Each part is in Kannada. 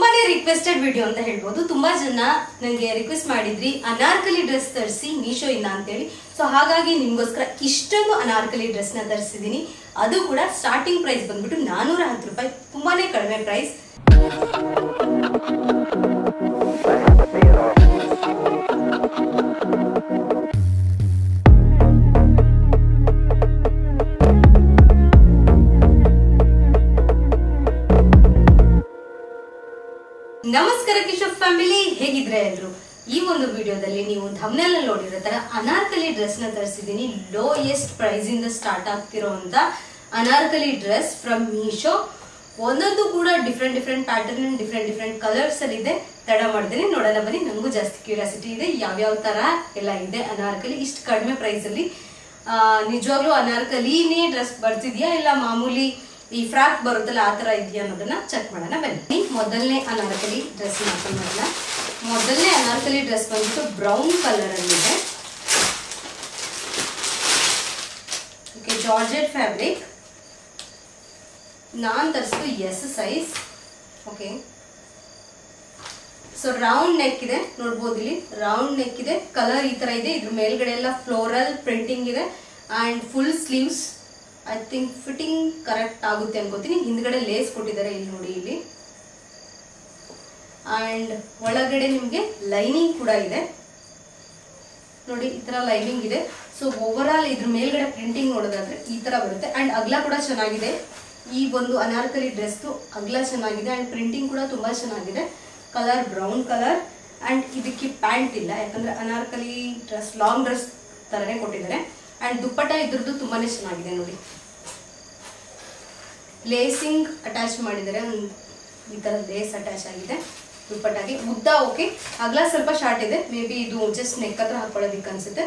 ತುಂಬಾನೇ ರಿಕ್ವೆಸ್ಟೆಡ್ ವಿಡಿಯೋ ಅಂತ ಹೇಳ್ಬೋದು. ತುಂಬಾ ಜನ ನನಗೆ ರಿಕ್ವೆಸ್ಟ್ ಮಾಡಿದ್ರಿ ಅನಾರ್ಕಲಿ ಡ್ರೆಸ್ ತರಿಸಿ ಮೀಶೋ ಇಂದ ಅಂತೇಳಿ. ಸೊ ಹಾಗಾಗಿ ನಿಮ್ಗೋಸ್ಕರ ಇಷ್ಟೊಂದು ಅನಾರ್ಕಲಿ ಡ್ರೆಸ್ ನ ತರಿಸಿದೀನಿ. ಅದು ಕೂಡ ಸ್ಟಾರ್ಟಿಂಗ್ ಪ್ರೈಸ್ ಬಂದ್ಬಿಟ್ಟು 410 ರೂಪಾಯಿ, ತುಂಬಾನೇ ಕಡಿಮೆ ಪ್ರೈಸ್. ನಮಸ್ಕಾರ ಕಿಶೋರ್ ಫ್ಯಾಮಿಲಿ, ಹೇಗಿದ್ರೆ ಎಲ್ರು? ಈ ಒಂದು ವಿಡಿಯೋದಲ್ಲಿ ನೀವು ಥಂಬ್ನೇಲ್ ಅಲ್ಲಿ ನೋಡಿರೋ ತರ ಅನಾರ್ಕಲಿ ಡ್ರೆಸ್ ನ ತರಿಸಿದೀನಿ. ಲೋಯೆಸ್ಟ್ ಪ್ರೈಸ್ ಇಂದ ಸ್ಟಾರ್ಟ್ ಆಗ್ತಿರೋಂತ ಅನಾರ್ಕಲಿ ಡ್ರೆಸ್ ಫ್ರಮ್ ಮೀಶೋ. ಒಂದೊಂದು ಕೂಡ different pattern and different colours ಅಲ್ಲಿ ಇದೆ. ತಡ ಮಾಡಿದ್ರೆ ನೋಡೋಣ ಬನ್ನಿ. ನನಗೂ ಜಾಸ್ತಿ ಕ್ಯೂರಿಯಾಸಿಟಿ ಇದೆ, ಯಾವ್ಯಾವ ತರ ಎಲ್ಲ ಇದೆ ಅನಾರ್ಕಲಿ ಇಷ್ಟು ಕಡಿಮೆ ಪ್ರೈಸ್ ಅಲ್ಲಿ. ನಿಜವಾಗ್ಲೂ ಅನಾರ್ಕಲಿನೇ ಡ್ರೆಸ್ ಬರ್ತಿದ್ಯಾ ಇಲ್ಲ ಮಾಮೂಲಿ ಈ ಫ್ರಾಕ್ ಬರುತ್ತಲ್ಲ ಆ ತರ ಇದೆಯಾ ಅನ್ನೋದನ್ನ ಚೆಕ್ ಮಾಡೋಣ ಬನ್ನಿ. ಮೊದಲನೇ ಅನಾರ್ಕಲಿ ಡ್ರೆಸ್ ಮಾಡೋಣ. ಮೊದಲನೇ ಅನಾರ್ಕಲಿ ಡ್ರೆಸ್ ಬಂದ್ಬಿಟ್ಟು ಬ್ರೌನ್ ಕಲರ್ ಅಲ್ಲಿ ಇದೆ. Okay, georgette fabric. ನಾನ್ ತರಿಸಿದ್ದು S size. Okay, so round neck ಇದೆ, ನೋಡ್ಬೋದು ಇಲ್ಲಿ ರೌಂಡ್ ನೆಕ್ ಇದೆ. ಕಲರ್ ಈ ತರ ಇದೆ. ಇದ್ರ ಮೇಲ್ಗಡೆ ಎಲ್ಲ ಫ್ಲೋರಲ್ ಪ್ರಿಂಟಿಂಗ್ ಇದೆ and full sleeves. I think fitting correct ಆಗುತ್ತೆ ಅನ್ಕೋತೀನಿ. ಹಿಂದ್ಗಡೆ ಲೇಸ್ ಕೊಟ್ಟಿದ್ದಾರೆ, ಇಲ್ಲಿ ನೋಡಿ ಇಲ್ಲಿ. ಅಂಡ್ ಒಳಗಡೆ ನಿಮ್ಗೆ ಲೈನಿಂಗ್ ಕೂಡ ಇದೆ ನೋಡಿ, ಈ ತರ ಲೈನಿಂಗ್ ಇದೆ. ಸೊ ಓವರ್ ಆಲ್ ಇದ್ರ ಮೇಲ್ಗಡೆ ಪ್ರಿಂಟಿಂಗ್ ನೋಡೋದಾದ್ರೆ ಈ ತರ ಬರುತ್ತೆ. ಅಂಡ್ ಅಗಲ ಕೂಡ ಚೆನ್ನಾಗಿದೆ. ಈ ಒಂದು ಅನಾರ್ಕಲಿ ಡ್ರೆಸ್ ಅಗಲ ಚೆನ್ನಾಗಿದೆ ಅಂಡ್ ಪ್ರಿಂಟಿಂಗ್ ಕೂಡ ತುಂಬಾ ಚೆನ್ನಾಗಿದೆ. ಕಲರ್ ಬ್ರೌನ್ ಕಲರ್ ಅಂಡ್ ಇದಕ್ಕೆ ಪ್ಯಾಂಟ್ ಇಲ್ಲ, ಯಾಕಂದ್ರೆ ಅನಾರ್ಕಲಿ ಡ್ರೆಸ್ ಲಾಂಗ್ ಡ್ರೆಸ್ ತರನೇ ಕೊಟ್ಟಿದ್ದಾರೆ. ಅಂಡ್ ದುಪ್ಪಟ್ಟ ಇದ್ರದ್ದು ತುಂಬಾನೇ ಚೆನ್ನಾಗಿದೆ ನೋಡಿ. ಲೇಸಿಂಗ್ ಅಟ್ಯಾಚ್ ಮಾಡಿದ್ದಾರೆ, ಈ ತರ ಲೇಸ್ ಅಟ್ಯಾಚ್ ಆಗಿದೆ ದುಪ್ಪಟ್ಟಾಗಿ. ಉದ್ದ ಓಕೆ, ಅಗಲ ಸ್ವಲ್ಪ ಶಾರ್ಟ್ ಇದೆ. ಮೇ ಬಿ ಇದು ಜಸ್ಟ್ ನೆಕ್ ಹತ್ರ ಹಾಕೊಳ್ಳೋದಿಕ್ಕೆ ಅನ್ಸುತ್ತೆ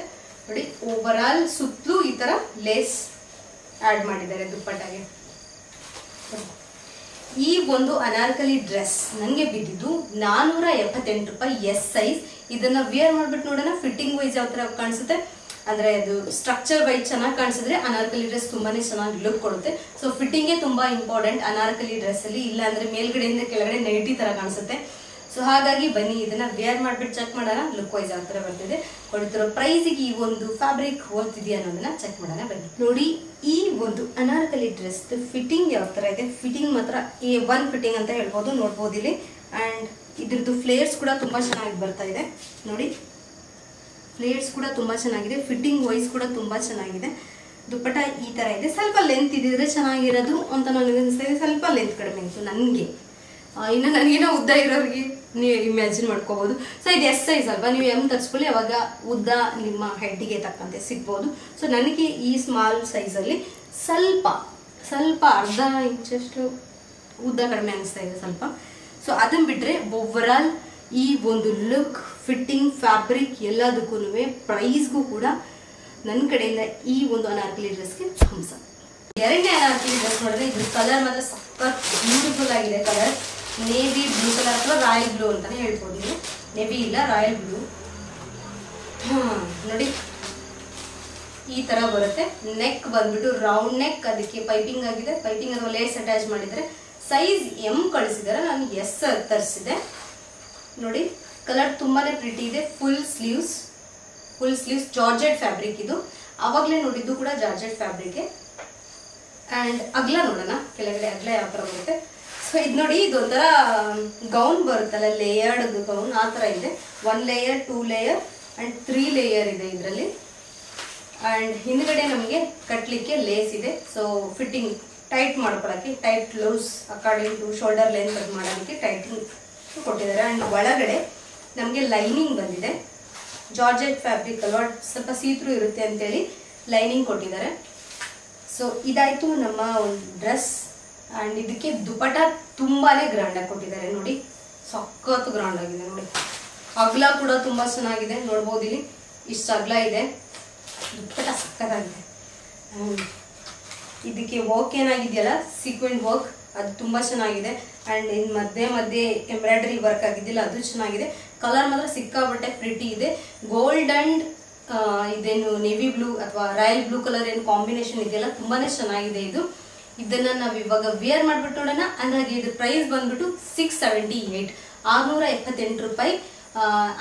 ನೋಡಿ. ಓವರ್ ಆಲ್ ಸುತ್ತಲೂ ಈ ತರ ಲೇಸ್ ಆಡ್ ಮಾಡಿದ್ದಾರೆ ದುಪ್ಪಟ್ಟಾಗೆ. ಈ ಒಂದು ಅನಾರ್ಕಲಿ ಡ್ರೆಸ್ ನನಗೆ ಬಿದ್ದಿದ್ದು 478 ರೂಪಾಯಿ, ಎಸ್ ಸೈಜ್. ಇದನ್ನ ವಿಯರ್ ಮಾಡ್ಬಿಟ್ಟು ನೋಡೋಣ ಫಿಟ್ಟಿಂಗ್ ವೈಸ್ ಯಾವ ತರ ಕಾಣಿಸುತ್ತೆ. ಅಂದ್ರೆ ಅದು ಸ್ಟ್ರಕ್ಚರ್ ವೈಸ್ ಚೆನ್ನಾಗಿ ಕಾಣಿಸಿದ್ರೆ ಅನಾರ್ಕಲಿ ಡ್ರೆಸ್ ತುಂಬಾನೇ ಚೆನ್ನಾಗಿ ಲುಕ್ ಕೊಡುತ್ತೆ. ಸೊ ಫಿಟ್ಟಿಂಗೇ ತುಂಬಾ ಇಂಪಾರ್ಟೆಂಟ್ ಅನಾರ್ಕಲಿ ಡ್ರೆಸ್ ಅಲ್ಲಿ. ಇಲ್ಲ ಅಂದ್ರೆ ಮೇಲ್ಗಡೆಯಿಂದ ಕೆಳಗಡೆ ನೈಟಿ ತರ ಕಾಣಿಸುತ್ತೆ. ಸೊ ಹಾಗಾಗಿ ಬನ್ನಿ ಇದನ್ನ ವೇರ್ ಮಾಡ್ಬಿಟ್ಟು ಚೆಕ್ ಮಾಡೋಣ ಲುಕ್ ವೈಸ್ ಯಾವ ತರ ಬರ್ತಿದೆ. ಕೊಡ್ತಿರೋ ಪ್ರೈಸಿಗೆ ಈ ಒಂದು ಫ್ಯಾಬ್ರಿಕ್ ಓದ್ತಿದೆಯಾ ಅನ್ನೋದನ್ನ ಚೆಕ್ ಮಾಡೋಣ ಬನ್ನಿ. ನೋಡಿ, ಈ ಒಂದು ಅನಾರ್ಕಲಿ ಡ್ರೆಸ್ ಫಿಟ್ಟಿಂಗ್ ಯಾವ ತರ ಇದೆ. ಫಿಟ್ಟಿಂಗ್ ಮಾತ್ರ A1 ಫಿಟ್ಟಿಂಗ್ ಅಂತ ಹೇಳ್ಬೋದು, ನೋಡ್ಬೋದು ಇಲ್ಲಿ. ಅಂಡ್ ಇದ್ರದ್ದು ಫ್ಲೇರ್ಸ್ ಕೂಡ ತುಂಬಾ ಚೆನ್ನಾಗಿ ಬರ್ತಾ ಇದೆ ನೋಡಿ. ಫ್ಲೇರ್ಸ್ ಕೂಡ ತುಂಬಾ ಚೆನ್ನಾಗಿದೆ. ಫಿಟ್ಟಿಂಗ್ ವೈಸ್ ಕೂಡ ತುಂಬಾ ಚೆನ್ನಾಗಿದೆ. ದುಪ್ಪಟ್ಟ ಈ ತರ ಇದೆ. ಸ್ವಲ್ಪ ಲೆಂತ್ ಇದ್ದಿದ್ರೆ ಚೆನ್ನಾಗಿರೋದು ಅಂತ ನನಗೆ ಅನಿಸ್ತಾ ಇದೆ. ಸ್ವಲ್ಪ ಲೆಂತ್ ಕಡಿಮೆ ಇತ್ತು ನನಗೆ. ಇನ್ನು ನನಗೇನೋ ಉದ್ದ ಇರೋರಿಗೆ ನೀವು ಇಮ್ಯಾಜಿನ್ ಮಾಡ್ಕೋಬಹುದು. ಸೊ ಇದು ಎಸ್ ಸೈಜ್ ಅಲ್ವಾ, ನೀವು ಎಮ್ ತರಿಸ್ಕೊಳ್ಳಿ, ಅವಾಗ ಉದ್ದ ನಿಮ್ಮ ಹೆಡ್ಗೆ ತಕ್ಕಂತೆ ಸಿಗ್ಬೋದು. ಸೊ ನನಗೆ ಈ ಸ್ಮಾಲ್ ಸೈಜಲ್ಲಿ ಸ್ವಲ್ಪ ಅರ್ಧ ಇಂಚಷ್ಟು ಉದ್ದ ಕಡಿಮೆ ಅನಿಸ್ತಾ ಇದೆ ಸ್ವಲ್ಪ. ಸೊ ಅದನ್ನ ಬಿಟ್ರೆ ಓವರ್ ಆಲ್ ಈ ಒಂದು ಲುಕ್, ಫಿಟ್ಟಿಂಗ್, ಫ್ಯಾಬ್ರಿಕ್ ಎಲ್ಲದಕ್ಕೂ ಪ್ರೈಸ್ಗೂ ಕೂಡ ನನ್ನ ಕಡೆಯಿಂದ ಈ ಒಂದು ಅನಾರ್ಕಲಿ ಡ್ರೆಸ್ಗೆ ಹಂಸ. ಎರಡನೇ ಅನಾರ್ಕಲಿ ಡ್ರೆಸ್ ನೋಡಿದ್ರೆ ಇದ್ರ ಕಲರ್ ಮಾತ್ರ ಸಖತ್ ಬ್ಯೂಟಿಫುಲ್ ಆಗಿದೆ. ಕಲರ್ ನೇವಿ ಬ್ಲೂ ಕಲರ್ ಅಥವಾ ರಾಯಲ್ ಬ್ಲೂ ಅಂತಾನೆ ಹೇಳ್ಬೋದು ನೀವು. ನೇವಿ ಇಲ್ಲ, ರಾಯಲ್ ಬ್ಲೂ. ನೋಡಿ ಈ ತರ ಬರುತ್ತೆ. ನೆಕ್ ಬಂದ್ಬಿಟ್ಟು ರೌಂಡ್ ನೆಕ್, ಅದಕ್ಕೆ ಪೈಪಿಂಗ್ ಆಗಿದೆ. ಪೈಪಿಂಗ್ ಅಥವಾ ಲೇಸ್ ಅಟ್ಯಾಚ್ ಮಾಡಿದ್ರೆ. ಸೈಜ್ ಎಂ ಕಳಿಸಿದಾರೆ, ನಾನು ಎಸ್ ತರಿಸಿದೆ ನೋಡಿ. ಕಲರ್ ತುಂಬಾನೇ ಪ್ರಿಟಿ ಇದೆ. ಫುಲ್ ಸ್ಲೀವ್ಸ್ ಜಾರ್ಜೆಟ್ ಫ್ಯಾಬ್ರಿಕ್ ಇದು. ಅವಾಗಲೇ ನೋಡಿದ್ದು ಕೂಡ ಜಾರ್ಜೆಟ್ ಫ್ಯಾಬ್ರಿಕ್. ಅಂಡ್ ಅಗ್ಲ ನೋಡೋಣ, ಕೆಳಗಡೆ ಅಗ್ಲ ಯಾವ ತರ ಬರುತ್ತೆ. ಸೊ ಇದು ನೋಡಿ, ಇದೊಂಥರ ಗೌನ್ ಬರುತ್ತಲ್ಲ, ಲೇಯರ್ಡ್ ಗೌನ್ ಆ ತರ ಇದೆ. 1 ಲೇಯರ್, 2 ಲೇಯರ್ ಅಂಡ್ 3 ಲೇಯರ್ ಇದೆ ಇದರಲ್ಲಿ. ಅಂಡ್ ಹಿಂದ್ಗಡೆ ನಮಗೆ ಕಟ್ಲಿಕ್ಕೆ ಲೇಸ್ ಇದೆ. ಸೊ ಫಿಟ್ಟಿಂಗ್ ಟೈಟ್ ಮಾಡ್ಕೊಳಕ್ಕೆ, tight loose according to shoulder length ಅದು ಮಾಡೋದಕ್ಕೆ ಟೈಟಿಂಗ್ ಕೊಟ್ಟಿದ್ದಾರೆ. ಅಂಡ್ ಒಳಗಡೆ ನಮಗೆ ಲೈನಿಂಗ್ ಬಂದಿದೆ. ಜಾರ್ಜೆಟ್ ಫ್ಯಾಬ್ರಿಕ್ ಅಲ್ವಾ, ಸ್ವಲ್ಪ ಸೀತ್ರು ಇರುತ್ತೆ ಅಂತೇಳಿ ಲೈನಿಂಗ್ ಕೊಟ್ಟಿದ್ದಾರೆ. ಸೊ ಇದಾಯ್ತು ನಮ್ಮ ಒಂದು ಡ್ರೆಸ್. ಅಂಡ್ ಇದಕ್ಕೆ ದುಪ್ಪಟ್ಟ ತುಂಬಾನೇ ಗ್ರ್ಯಾಂಡ್ ಆಗಿ ಕೊಟ್ಟಿದ್ದಾರೆ ನೋಡಿ, ಸಖತ್ ಗ್ರ್ಯಾಂಡ್ ಆಗಿದೆ ನೋಡಿ. ಅಗ್ಲ ಕೂಡ ತುಂಬಾ ಚೆನ್ನಾಗಿದೆ, ನೋಡ್ಬೋದು ಇಲ್ಲಿ ಇಷ್ಟು ಅಗ್ಲ ಇದೆ. ದುಪ್ಪಟ್ಟ ಸಖತ್ತಾಗಿದೆ. ಇದಕ್ಕೆ ವರ್ಕ್ ಏನಾಗಿದೆಯಲ್ಲ, ಸೀಕ್ವೆಂಟ್ ವರ್ಕ್, ಅದು ತುಂಬಾ ಚೆನ್ನಾಗಿದೆ. ಅಂಡ್ ಇನ್ ಮಧ್ಯೆ ಎಂಬ್ರಾಯ್ಡರಿ ವರ್ಕ್ ಆಗಿದ್ದಿಲ್ಲ, ಅದು ಚೆನ್ನಾಗಿದೆ. ಕಲರ್ ಮಾತ್ರ ಸಿಕ್ಕಾಬಟ್ಟೆ ಪ್ರಿಟಿ ಇದೆ. ಗೋಲ್ಡ್ ಅಂಡ್ ಇದೇನು ನೇವಿ ಬ್ಲೂ ಅಥವಾ ರಾಯಲ್ ಬ್ಲೂ ಕಲರ್ ಏನು ಕಾಂಬಿನೇಷನ್ ಇದೆಯಲ್ಲ, ತುಂಬಾನೇ ಚೆನ್ನಾಗಿದೆ ಇದು. ಇದನ್ನ ನಾವ್ ಇವಾಗ ವಿಯರ್ ಮಾಡ್ಬಿಟ್ಟು ನೋಡೋಣ. ಅಂದಾಗೆ ಇದ್ರ ಪ್ರೈಸ್ ಬಂದ್ಬಿಟ್ಟು 678, 678 ರೂಪಾಯಿ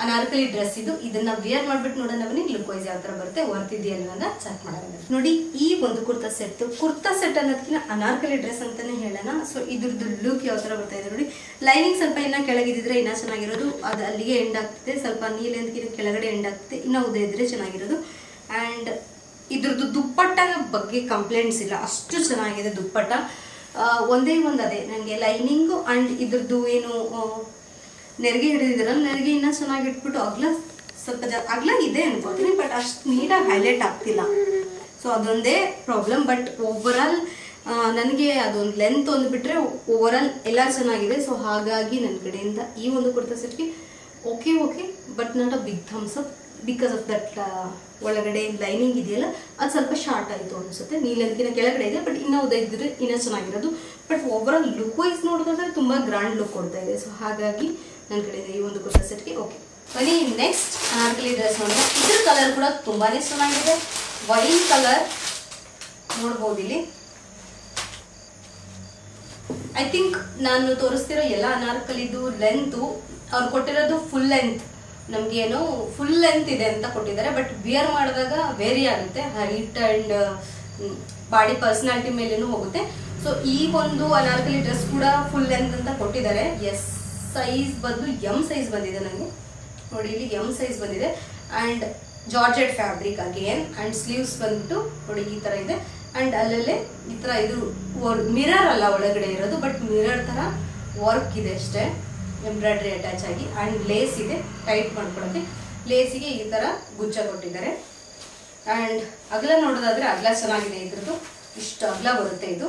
ಅನಾರ್ಕಲಿ ಡ್ರೆಸ್ ಇದು. ಇದನ್ನ ವಿಯರ್ ಮಾಡ್ಬಿಟ್ಟು ನೋಡೋಣ ಬನ್ನಿ, ಲುಕ್ ವೈಸ್ ಯಾವ ತರ ಬರುತ್ತೆ, ವರ್ತಿದೆಯಲ್ಲ ಅಂತ ಚೆಕ್ ಮಾಡೋಣ. ನೋಡಿ ಈ ಒಂದು ಕುರ್ತಾ ಸೆಟ್ ಅನ್ನೋದಕ್ಕಿಂತ ಅನಾರ್ಕಲಿ ಡ್ರೆಸ್ ಅಂತಾನೆ ಹೇಳೋಣ. ಸೊ ಇದ್ರದ್ದು ಲುಕ್ ಯಾವ ತರ ಬರ್ತಾ ಇದೆ ನೋಡಿ. ಲೈನಿಂಗ್ ಸ್ವಲ್ಪ ಇನ್ನ ಕೆಳಗಿದ್ರೆ ಇನ್ನ ಚೆನ್ನಾಗಿರೋದು, ಅದು ಅಲ್ಲಿಗೆ ಎಂಡ್ ಆಗ್ತಿದೆ. ಸ್ವಲ್ಪ ನೀಲೆಂದ್ಕಿನ ಕೆಳಗಡೆ ಎಂಡ್ ಆಗ್ತಿದೆ, ಇನ್ನ ಉದ್ದ ಇದ್ರೆ ಚೆನ್ನಾಗಿರೋದು. ಅಂಡ್ ಇದ್ರದ್ದು ದುಪ್ಪಟ್ಟ ಬಗ್ಗೆ ಕಂಪ್ಲೇಂಟ್ಸ್ ಇಲ್ಲ, ಅಷ್ಟು ಚೆನ್ನಾಗಿದೆ ದುಪ್ಪಟ್ಟ. ಒಂದೇ ಒಂದು ಅದೇ ನನಗೆ ಲೈನಿಂಗು ಅಂಡ್ ಇದ್ರದ್ದು ಏನು ನೆರಿಗೆ ಹಿಡಿದಿದ್ರಲ್ಲ, ನೆರಿಗೆ ಇನ್ನೂ ಚೆನ್ನಾಗಿ ಇಟ್ಬಿಟ್ಟು ಅಗ್ಲ ಸ್ವಲ್ಪ ಅಗ್ಲ ಇದೆ ಅನ್ಕೋತೀನಿ, ಬಟ್ ಅಷ್ಟು ನೀಟಾಗಿ ಹೈಲೈಟ್ ಆಗ್ತಿಲ್ಲ. ಸೊ ಅದೊಂದೇ ಪ್ರಾಬ್ಲಮ್. ಬಟ್ ಓವರಾಲ್ ನನಗೆ ಅದೊಂದು ಲೆಂತ್ ಒಂದು ಬಿಟ್ಟರೆ ಓವರಾಲ್ ಎಲ್ಲ ಚೆನ್ನಾಗಿದೆ. ಸೊ ಹಾಗಾಗಿ ನನ್ನ ಕಡೆಯಿಂದ ಈ ಒಂದು ಕುರ್ತಾ ಸೆಟ್ಗೆ okay, but not a big thumbs up because of that. ಒಳಗಡೆ ಲೈನಿಂಗ್ ಇದೆಯಲ್ಲ ಅದು ಸ್ವಲ್ಪ ಶಾರ್ಟ್ ಆಯಿತು ಅನಿಸುತ್ತೆ, ನೀಲೆಂದ್ಕಿನ ಕೆಳಗಡೆ ಇದೆ, ಬಟ್ ಇನ್ನೂ ಉದ್ದ ಇದ್ದರೆ ಇನ್ನೂ ಚೆನ್ನಾಗಿರೋದು. ಬಟ್ ಓವರಾಲ್ ಲುಕ್ ವೈಸ್ ನೋಡಿದ್ರೆ ತುಂಬ ಗ್ರ್ಯಾಂಡ್ ಲುಕ್ ಕೊಡ್ತಾ ಇದೆ. ಸೊ ಹಾಗಾಗಿ ನನ್ನ ಕಡೆಯಿಂದ ಈ ಒಂದು ಕುರ್ತಾ ಸೆಟ್ಗೆ ಓಕೆ. ಬನ್ನಿ ನೆಕ್ಸ್ಟ್ ಅನಾರ್ಕಲಿ ಡ್ರೆಸ್ ನೋಡೋಣ. ಇದ್ರ ಕಲರ್ ಕೂಡ ತುಂಬಾನೇ ಚೆನ್ನಾಗಿದೆ, ವೈನ್ ಕಲರ್ ನೋಡ್ಬೋದು ಇಲ್ಲಿ. ಐ ಥಿಂಕ್ ನಾನು ತೋರಿಸ್ತಿರೋ ಎಲ್ಲ ಅನಾರ್ಕಲಿದು ಲೆಂತು ಅವ್ರು ಕೊಟ್ಟಿರೋದು ಫುಲ್ ಲೆಂತ್, ನಮ್ಗೆ ಏನೋ ಫುಲ್ ಲೆಂತ್ ಇದೆ ಅಂತ ಕೊಟ್ಟಿದ್ದಾರೆ. ಬಟ್ ವಿಯರ್ ಮಾಡಿದಾಗ ವೇರಿ ಆಗುತ್ತೆ, ಹೈಟ್ ಅಂಡ್ ಬಾಡಿ ಪರ್ಸನಾಲಿಟಿ ಮೇಲೇನು ಹೋಗುತ್ತೆ. ಸೊ ಈ ಒಂದು ಅನಾರ್ಕಲಿ ಡ್ರೆಸ್ ಕೂಡ ಫುಲ್ ಲೆಂತ್ ಅಂತ ಕೊಟ್ಟಿದ್ದಾರೆ. ಎಸ್ ಸೈಜ್ ಬಂದು ಎಂ ಸೈಜ್ ಬಂದಿದೆ ನನಗೆ ನೋಡಿ, ಇಲ್ಲಿ ಎಂ ಸೈಜ್ ಬಂದಿದೆ. And georgette fabric again. And sleeves ಬಂದ್ಬಿಟ್ಟು ನೋಡಿ ಈ ತರ ಇದೆ. ಅಂಡ್ ಅಲ್ಲಲ್ಲೇ ಈ ತರ ಇದು ಮಿರರ್ ಅಲ್ಲ ಒಳಗಡೆ ಇರೋದು, ಬಟ್ ಮಿರರ್ ತರ ವರ್ಕ್ ಇದೆ ಅಷ್ಟೇ, ಎಂಬ್ರಾಯ್ಡ್ರಿ ಅಟ್ಯಾಚ್ ಆಗಿ. ಅಂಡ್ ಲೇಸ್ ಇದೆ ಟೈಟ್ ಮಾಡ್ಕೊಳಕ್ಕೆ, ಲೇಸಿಗೆ ಈ ತರ ಗುಚ್ಚ ಕೊಟ್ಟಿದ್ದಾರೆ. ಅಂಡ್ ಅಗಲ ನೋಡೋದಾದ್ರೆ ಅಗಲ ಚೆನ್ನಾಗಿದೆ, ಇದ್ರದ್ದು ಇಷ್ಟು ಅಗಲ ಬರುತ್ತೆ ಇದು.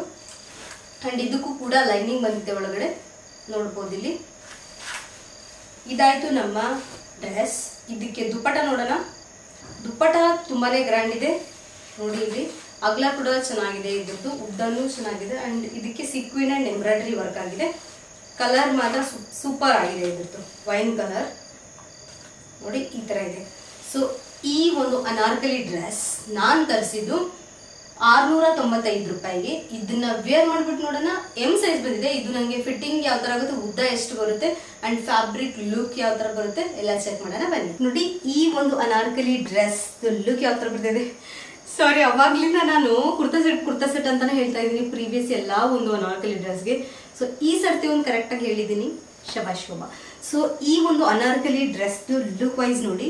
ಅಂಡ್ ಇದಕ್ಕೂ ಕೂಡ ಲೈನಿಂಗ್ ಬಂದಿದೆ ಒಳಗಡೆ ನೋಡ್ಬೋದು ಇಲ್ಲಿ. ಇದಾಯ್ತು ನಮ್ಮ ಡ್ರೆಸ್. ಇದಕ್ಕೆ ದುಪ್ಪಟ ನೋಡೋಣ. ದುಪ್ಪಟ ತುಂಬಾನೇ ಗ್ರ್ಯಾಂಡ್ ಇದೆ ನೋಡಿ, ಇಲ್ಲಿ ಅಗಲ ಕೂಡ ಚೆನ್ನಾಗಿದೆ, ಇದ್ರದ್ದು ಉದ್ದನೂ ಚೆನ್ನಾಗಿದೆ. ಅಂಡ್ ಇದಕ್ಕೆ ಸೀಕ್ವಿನ್ ಅಂಡ್ ಎಂಬ್ರಾಯ್ಡ್ರಿ ವರ್ಕ್ ಆಗಿದೆ. ಕಲರ್ ಮಾತ್ರ ಸೂಪರ್ ಆಗಿದೆ, ಇದ್ರದ್ದು ವೈನ್ ಕಲರ್ ನೋಡಿ ಈ ತರ ಇದೆ. ಸೊ ಈ ಒಂದು ಅನಾರ್ಕಲಿ ಡ್ರೆಸ್ ನಾನು ತರಿಸಿದ್ದು 695 ರೂಪಾಯಿಗೆ. ಇದನ್ನ ವೇರ್ ಮಾಡ್ಬಿಟ್ಟು ನೋಡೋಣ. ಎಂ ಸೈಜ್ ಬಂದಿದೆ. ಇದು ನನಗೆ ಫಿಟ್ಟಿಂಗ್ ಯಾವ ತರ ಆಗುತ್ತೆ, ಉದ್ದ ಎಷ್ಟು ಬರುತ್ತೆ ಅಂಡ್ ಫ್ಯಾಬ್ರಿಕ್ ಲುಕ್ ಯಾವ ತರ ಬರುತ್ತೆ ಎಲ್ಲ ಚೆಕ್ ಮಾಡೋಣ ಬನ್ನಿ. ನೋಡಿ ಈ ಒಂದು ಅನಾರ್ಕಲಿ ಡ್ರೆಸ್ ಲುಕ್ ಯಾವ ತರ ಬರ್ತಿದೆ. ಸಾರಿ, ಅವಾಗ್ಲಿಂದ ನಾನು ಕುರ್ತಾ ಸೆಟ್ ಅಂತಾನೆ ಹೇಳ್ತಾ ಇದ್ದೀನಿ ಪ್ರೀವಿಯಸ್ ಎಲ್ಲ ಒಂದು ಅನಾರ್ಕಲಿ ಡ್ರೆಸ್ಗೆ. ಸೊ ಈ ಸರ್ತಿ ಒಂದು ಕರೆಕ್ಟ್ ಆಗಿ ಹೇಳಿದ್ದೀನಿ, ಶಬಾಷ್ ಶೋಭಾ. ಸೊ ಈ ಒಂದು ಅನಾರ್ಕಲಿ ಡ್ರೆಸ್ ಲುಕ್ ವೈಸ್ ನೋಡಿ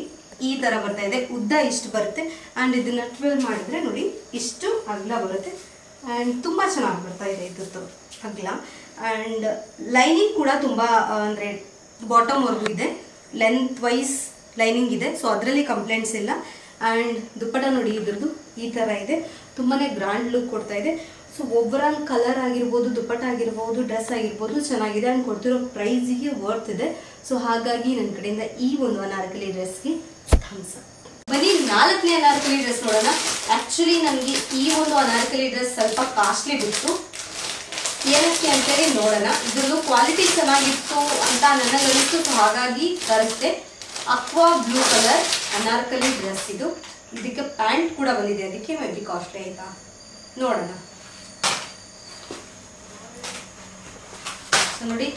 ಈ ತರ ಬರ್ತಾ ಇದೆ. ಉದ್ದ ಇಷ್ಟು ಬರುತ್ತೆ ಅಂಡ್ ಇದನ್ನ 12 ಮಾಡಿದ್ರೆ ನೋಡಿ ಇಷ್ಟು ಅಗಲ ಬರುತ್ತೆ. ಅಂಡ್ ತುಂಬಾ ಚೆನ್ನಾಗಿ ಬರ್ತಾ ಇದೆ ಇದ್ದು ಅಗಲ. ಅಂಡ್ ಲೈನಿಂಗ್ ಕೂಡ ತುಂಬಾ ಅಂದ್ರೆ ಬಾಟಮ್ ವರ್ಗು ಇದೆ, ಲೆಂತ್ ವೈಸ್ ಲೈನಿಂಗ್ ಇದೆ. ಸೊ ಅದರಲ್ಲಿ ಕಂಪ್ಲೇಂಟ್ಸ್ ಇಲ್ಲ. ಅಂಡ್ ದುಪ್ಪಟ ನೋಡಿ ಇದ್ರದ್ದು ಈ ತರ ಇದೆ, ತುಂಬಾನೇ ಗ್ರ್ಯಾಂಡ್ ಲುಕ್ ಕೊಡ್ತಾ ಇದೆ. ಸೊ ಓವರಾಲ್ ಕಲರ್ ಆಗಿರ್ಬೋದು, ದುಪ್ಪಟ ಆಗಿರ್ಬೋದು, ಡ್ರೆಸ್ ಆಗಿರ್ಬೋದು ಚೆನ್ನಾಗಿದೆ. ಅಂಡ್ ಕೊಡ್ತಿರೋ ಪ್ರೈಸಿಗೆ ವರ್ತ್ ಇದೆ. ಸೊ ಹಾಗಾಗಿ ನನ್ನ ಕಡೆಯಿಂದ ಈ ಒಂದು ಅನಾರ್ಕಲಿ ಡ್ರೆಸ್ಗೆ ಥಮ್ಸ್ ಅಪ್. ಬನ್ನಿ 4ನೇ ಅನಾರ್ಕಲಿ ಡ್ರೆಸ್ ನೋಡೋಣ. ಆಕ್ಚುಲಿ ನನಗೆ ಈ ಒಂದು ಅನಾರ್ಕಲಿ ಡ್ರೆಸ್ ಸ್ವಲ್ಪ ಕಾಸ್ಟ್ಲಿ ಬಿತ್ತು, ಏನಕ್ಕೆ ಅಂತೇಳಿ ನೋಡೋಣ. ಇದ್ರದ್ದು ಕ್ವಾಲಿಟಿ ಚೆನ್ನಾಗಿತ್ತು ಅಂತ ನನಗನ್ನಿಸ್ತು, ಸೊ ಹಾಗಾಗಿ ತರಿಸಿದೆ. Aqua blue colour Anarkali dress ಇದು. ಇದಕ್ಕೆ ಪ್ಯಾಂಟ್ ಕೂಡ ಬಂದಿದೆ, ಅದಕ್ಕೆ ಮೇ ಬಿ ಕಾಸ್ಟ್ಲಿ ಆಯ್ತಾ ನೋಡೋಣ. ಸೊ ನೋಡಿ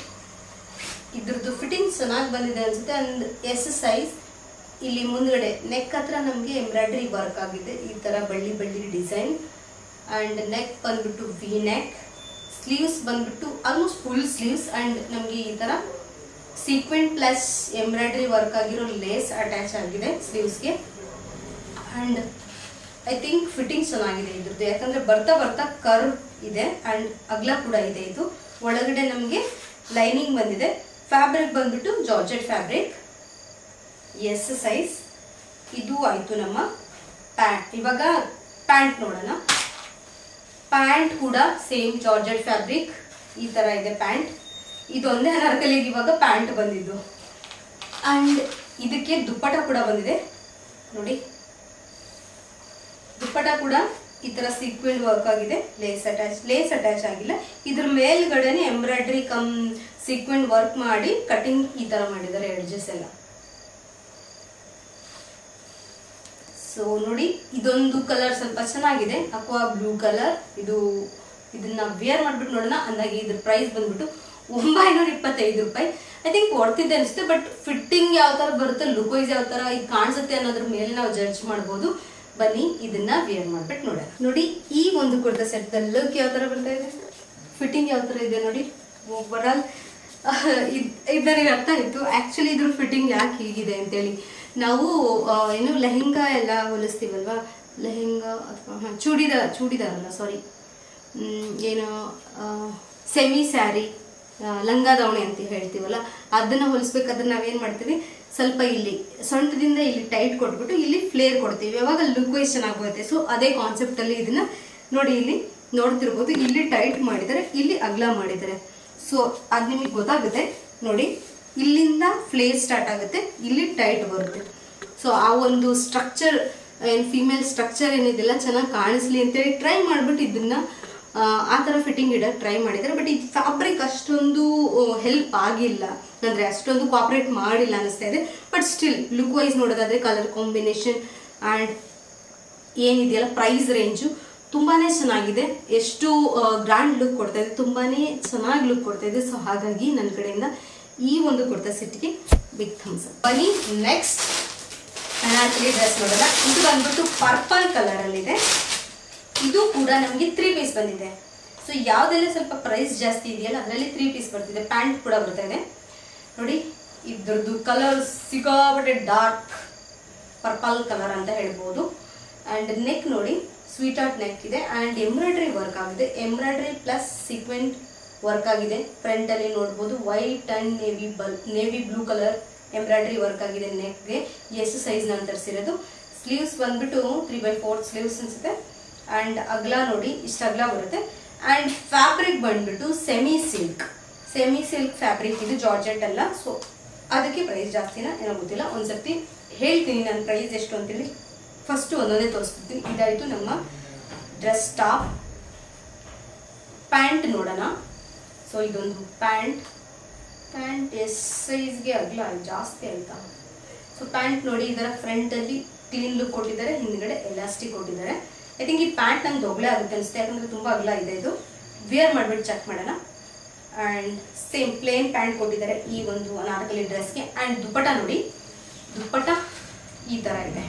ಇದ್ರದ್ದು ಫಿಟ್ಟಿಂಗ್ ಚೆನ್ನಾಗಿ ಬಂದಿದೆ ಅನ್ಸುತ್ತೆ. And S size. ಇಲ್ಲಿ ಮುಂದ್ಗಡೆ ನೆಕ್ ಹತ್ರ ನಮಗೆ ಎಂಬ್ರಾಯ್ಡ್ರಿ ವರ್ಕ್ ಆಗಿದೆ, ಈ ತರ ಬಳ್ಳಿ ಡಿಸೈನ್. ಅಂಡ್ ನೆಕ್ ಬಂದ್ಬಿಟ್ಟು ವಿ ನೆಕ್. ಸ್ಲೀವ್ಸ್ ಬಂದ್ಬಿಟ್ಟು ಆಲ್ಮೋಸ್ಟ್ ಫುಲ್ ಸ್ಲೀವ್ಸ್. ಅಂಡ್ ನಮಗೆ ಈ ತರ ಸೀಕ್ವೆಂಟ್ ಪ್ಲಸ್ ಎಂಬ್ರಾಯ್ಡ್ರಿ ವರ್ಕ್ ಆಗಿರೋ ಲೇಸ್ ಅಟ್ಯಾಚ್ ಆಗಿದೆ ಸ್ಲೀವ್ಸ್ಗೆ. ಅಂಡ್ ಐ ಥಿಂಕ್ ಫಿಟ್ಟಿಂಗ್ ಚೆನ್ನಾಗಿದೆ ಇದ್ರದ್ದು, ಯಾಕಂದ್ರೆ ಬರ್ತಾ ಕರ್ವ್ ಇದೆ ಅಂಡ್ ಅಗಲ ಕೂಡ ಇದೆ. ಇದು ಒಳಗಡೆ ನಮಗೆ ಲೈನಿಂಗ್ ಬಂದಿದೆ. ಫ್ಯಾಬ್ರಿಕ್ ಬಂದ್ಬಿಟ್ಟು ಜಾರ್ಜೆಟ್ ಫ್ಯಾಬ್ರಿಕ್, ಎಸ್ ಸೈಜ್. ಇದು ಆಯ್ತು ನಮ್ಮ ಪ್ಯಾಂಟ್. ಇವಾಗ ಪ್ಯಾಂಟ್ ನೋಡೋಣ. ಪ್ಯಾಂಟ್ ಕೂಡ ಸೇಮ್ ಜಾರ್ಜೆಟ್ ಫ್ಯಾಬ್ರಿಕ್ ಈ ತರ ಇದೆ ಪ್ಯಾಂಟ್. ಇದೊಂದೇ ಅನಾರ್ಕಲಿಗೆ ಇವಾಗ ಪ್ಯಾಂಟ್ ಬಂದಿದ್ದು. ಅಂಡ್ ಇದಕ್ಕೆ ದುಪ್ಪಟ ಕೂಡ ಬಂದಿದೆ ನೋಡಿ. ದುಪ್ಪಟ ಕೂಡ ಈ ತರ ಸೀಕ್ವೆಂಟ್ ವರ್ಕ್ ಆಗಿದೆ, ಲೇಸ್ ಅಟ್ಯಾಚ್ ಆಗಿಲ್ಲ. ಇದ್ರ ಮೇಲ್ಗಡೆನೆ ಎಂಬ್ರಾಯ್ಡ್ರಿ ಕಮ್ ಸೀಕ್ವೆಂಟ್ ವರ್ಕ್ ಮಾಡಿ ಕಟಿಂಗ್ ಈ ತರ ಮಾಡಿದ್ದಾರೆ ಎಡ್ಜಸ್ ಎಲ್ಲ. ಸೊ ನೋಡಿ ಇದೊಂದು ಕಲರ್ ಸ್ವಲ್ಪ ಚೆನ್ನಾಗಿದೆ, ಅಕ್ವಾ ಬ್ಲೂ ಕಲರ್. ಇದು ಇದನ್ನ ವೇರ್ ಮಾಡ್ಬಿಟ್ಟು ನೋಡೋಣ. ಅಂದಾಗೆ ಇದ್ರ ಪ್ರೈಸ್ ಬಂದ್ಬಿಟ್ಟು 925 ರೂಪಾಯಿ. ಐ ಥಿಂಕ್ ಕೊಡ್ತಿದ್ದೆ ಅನಿಸುತ್ತೆ, ಬಟ್ ಫಿಟ್ಟಿಂಗ್ ಯಾವ ತರ ಬರುತ್ತೆ, ಲುಕ್ ವೈಸ್ ಯಾವ ತರ ಇದು ಕಾಣಿಸುತ್ತೆ ಅನ್ನೋದ್ರ ಮೇಲೆ ನಾವು ಜಡ್ಜ್ ಮಾಡ್ಬೋದು. ಬನ್ನಿ ಇದನ್ನ ವೇರ್ ಮಾಡ್ಬಿಟ್ಟು ನೋಡೋಣ. ನೋಡಿ ಈ ಒಂದು ಕುರ್ತಾ ಸೆಟ್ ಲುಕ್ ಯಾವ ತರ ಬರ್ತಾ ಇದೆ, ಫಿಟ್ಟಿಂಗ್ ಯಾವ ತರ ಇದೆ ನೋಡಿ. ಓವರ್ ಆಲ್ ಇದರಿಗೆ ಅರ್ಥ ಆಯ್ತು ಆಕ್ಚುಲಿ ಇದ್ರ ಫಿಟ್ಟಿಂಗ್ ಯಾಕೆ ಹೀಗಿದೆ ಅಂತೇಳಿ. ನಾವು ಏನು ಲೆಹೆಂಗಾ ಎಲ್ಲ ಹೊಲಿಸ್ತೀವಲ್ವಾ, ಲೆಹೆಂಗಾ ಅಥವಾ ಚೂಡಿದಾರ್ ಅಲ್ಲ ಸಾರಿ, ಏನು ಸೆಮಿ ಸ್ಯಾರಿ, ಲಂಗ ದಾವಣಿ ಅಂತ ಹೇಳ್ತೀವಲ್ಲ, ಅದನ್ನ ಹೊಲಿಸ್ಬೇಕಾದ್ರೆ ನಾವೇನ್ ಮಾಡ್ತೀವಿ, ಸ್ವಲ್ಪ ಇಲ್ಲಿ ಸೊಂಟದಿಂದ ಇಲ್ಲಿ ಟೈಟ್ ಕೊಟ್ಬಿಟ್ಟು ಇಲ್ಲಿ ಫ್ಲೇರ್ ಕೊಡ್ತೀವಿ, ಯಾವಾಗ ಲುಕ್ ವೈಸ್ ಚೆನ್ನಾಗಿ ಬರುತ್ತೆ. ಸೊ ಅದೇ ಕಾನ್ಸೆಪ್ಟ್ ಅಲ್ಲಿ ಇದನ್ನ ನೋಡಿ, ಇಲ್ಲಿ ನೋಡ್ತಿರ್ಬೋದು, ಇಲ್ಲಿ ಟೈಟ್ ಮಾಡಿದ್ದಾರೆ, ಇಲ್ಲಿ ಅಗಲ ಮಾಡಿದ್ದಾರೆ. ಸೊ ಅದು ನಿಮಗೆ ಗೊತ್ತಾಗುತ್ತೆ ನೋಡಿ, ಇಲ್ಲಿಂದ ಫ್ಲೇರ್ ಸ್ಟಾರ್ಟ್ ಆಗುತ್ತೆ, ಇಲ್ಲಿ ಟೈಟ್ ಬರುತ್ತೆ. ಸೊ ಆ ಒಂದು ಸ್ಟ್ರಕ್ಚರ್ ಏನು ಫಿಮೇಲ್ ಸ್ಟ್ರಕ್ಚರ್ ಏನಿದೆಲ್ಲ ಚೆನ್ನಾಗಿ ಕಾಣಿಸ್ಲಿ ಅಂತೇಳಿ ಟ್ರೈ ಮಾಡ್ಬಿಟ್ಟು ಇದನ್ನ ಆ ಥರ ಫಿಟ್ಟಿಂಗ್ ಇಡಕ್ಕೆ ಟ್ರೈ ಮಾಡಿದ್ದಾರೆ. ಬಟ್ ಈ ಫ್ಯಾಬ್ರಿಕ್ ಅಷ್ಟೊಂದು ಹೆಲ್ಪ್ ಆಗಿಲ್ಲ, ಅಂದರೆ ಅಷ್ಟೊಂದು ಕೋಆಪರೇಟ್ ಮಾಡಿಲ್ಲ ಅನಿಸ್ತಾ ಇದೆ. ಬಟ್ ಸ್ಟಿಲ್ ಲುಕ್ ವೈಸ್ ನೋಡೋದಾದ್ರೆ ಕಲರ್ ಕಾಂಬಿನೇಷನ್ ಆ್ಯಂಡ್ ಏನಿದೆಯಲ್ಲ ಪ್ರೈಸ್ ರೇಂಜು ತುಂಬಾನೇ ಚೆನ್ನಾಗಿದೆ. ಎಷ್ಟು ಗ್ರ್ಯಾಂಡ್ ಲುಕ್ ಕೊಡ್ತಾ ಇದೆ, ತುಂಬಾನೇ ಚೆನ್ನಾಗಿ ಲುಕ್ ಕೊಡ್ತಾ ಇದೆ. ಸೊ ಹಾಗಾಗಿ ನನ್ನ ಕಡೆಯಿಂದ ಈ ಒಂದು ಕುರ್ತಾ ಸೆಟ್ಗೆ ಬಿಗ್ ಥಮ್ಸ್ ಅಪ್. ಬನ್ನಿ ನೆಕ್ಸ್ಟ್ ಅನಾರ್ಕಲಿ ಡ್ರೆಸ್ ನೋಡೋಣ. ಇದು ಬಂದ್ಬಿಟ್ಟು ಪರ್ಪಲ್ ಕಲರ್ ಅಲ್ಲಿ ಇದೆ. ಇದು ಕೂಡ ನಮಗೆ 3 ಪೀಸ್ ಬಂದಿದೆ. ಸೊ ಯಾವ್ದೆಲ್ಲ ಸ್ವಲ್ಪ ಪ್ರೈಸ್ ಜಾಸ್ತಿ ಇದೆಯಲ್ಲ ಅದರಲ್ಲಿ 3 ಪೀಸ್ ಬರ್ತಿದೆ. ಪ್ಯಾಂಟ್ ಕೂಡ ಬರ್ತಾ ಇದೆ ನೋಡಿ. ಇದ್ರದ್ದು ಕಲರ್ ಸಿಕ್ಕಾಪಟ್ಟೆ ಡಾರ್ಕ್ ಪರ್ಪಲ್ ಕಲರ್ ಅಂತ ಹೇಳ್ಬೋದು. ಅಂಡ್ ನೆಕ್ ನೋಡಿ, ಸ್ವೀಟ್ ಆರ್ಟ್ ನೆಕ್ ಇದೆ ಅಂಡ್ ಎಂಬ್ರಾಯ್ಡ್ರಿ ವರ್ಕ್ ಆಗಿದೆ. ಎಂಬ್ರಾಯ್ಡ್ರಿ ಪ್ಲಸ್ ಸೀಕ್ವೆಂಟ್ ವರ್ಕ್ ಆಗಿದೆ. ಫ್ರಂಟ್ ಅಲ್ಲಿ ನೋಡ್ಬೋದು white and navy blue colour embroidery work ಆಗಿದೆ ನೆಕ್ಗೆ. ಎಷ್ಟು ಸೈಜ್ ನಾನು ತರಿಸಿರೋದು. ಸ್ಲೀವ್ಸ್ ಬಂದ್ಬಿಟ್ಟು 3/4 ಸ್ಲೀವ್ಸ್ ಅನ್ಸುತ್ತೆ. ಅಂಡ್ ಅಗಲ ನೋಡಿ ಇಷ್ಟು ಅಗಲ ಬರುತ್ತೆ. ಅಂಡ್ ಫ್ಯಾಬ್ರಿಕ್ ಬಂದ್ಬಿಟ್ಟು ಸೆಮಿ ಸಿಲ್ಕ್ ಫ್ಯಾಬ್ರಿಕ್, ಇದು ಜಾರ್ಜೆಟ್ ಅಲ್ಲ. ಸೊ ಅದಕ್ಕೆ ಪ್ರೈಸ್ ಜಾಸ್ತಿನ ಏನೋ ಗೊತ್ತಿಲ್ಲ. ಒಂದ್ಸರ್ತಿ ಹೇಳ್ತೀನಿ ನನ್ನ ಪ್ರೈಸ್ ಎಷ್ಟು ಅಂತೇಳಿ. ಫಸ್ಟ್ ಒಂದೊಂದೇ ತೋರಿಸ್ಬಿಡ್ತೀನಿ. ಇದಾಯ್ತು ನಮ್ಮ ಡ್ರೆಸ್ ಟಾಪ್. ಪ್ಯಾಂಟ್ ನೋಡೋಣ. ಸೊ ಇದೊಂದು ಪ್ಯಾಂಟ್ ಎಸ್ ಸೈಜ್ಗೆ ಅಗಲ ಜಾಸ್ತಿ ಆಯ್ತಾ. ಸೊ ಪ್ಯಾಂಟ್ ನೋಡಿ, ಇದರ ಫ್ರಂಟ್ ಅಲ್ಲಿ ಕ್ಲೀನ್ ಲುಕ್ ಕೊಟ್ಟಿದ್ದಾರೆ, ಹಿಂದ್ಗಡೆ ಎಲಾಸ್ಟಿಕ್ ಕೊಟ್ಟಿದ್ದಾರೆ. ಐ ಥಿಂಕ್ ಈ ಪ್ಯಾಂಟ್ ನಂಗೆ ದೊಡ್ಡಲೇ ಆಗುತ್ತೆ ಅನಿಸುತ್ತೆ, ಯಾಕಂದ್ರೆ ತುಂಬಾ ಅಗಲ ಇದೆ. ಇದು ವೇರ್ ಮಾಡ್ಬಿಟ್ಟು ಚೆಕ್ ಮಾಡೋಣ. ಅಂಡ್ ಸೇಮ್ ಪ್ಲೇನ್ ಪ್ಯಾಂಟ್ ಕೊಟ್ಟಿದ್ದಾರೆ ಈ ಒಂದು ಅನಾರ್ಕಲಿ ಡ್ರೆಸ್ಗೆ. ಅಂಡ್ ದುಪ್ಪಟ ನೋಡಿ, ದುಪ್ಪಟ ಈ ತರ ಇದೆ,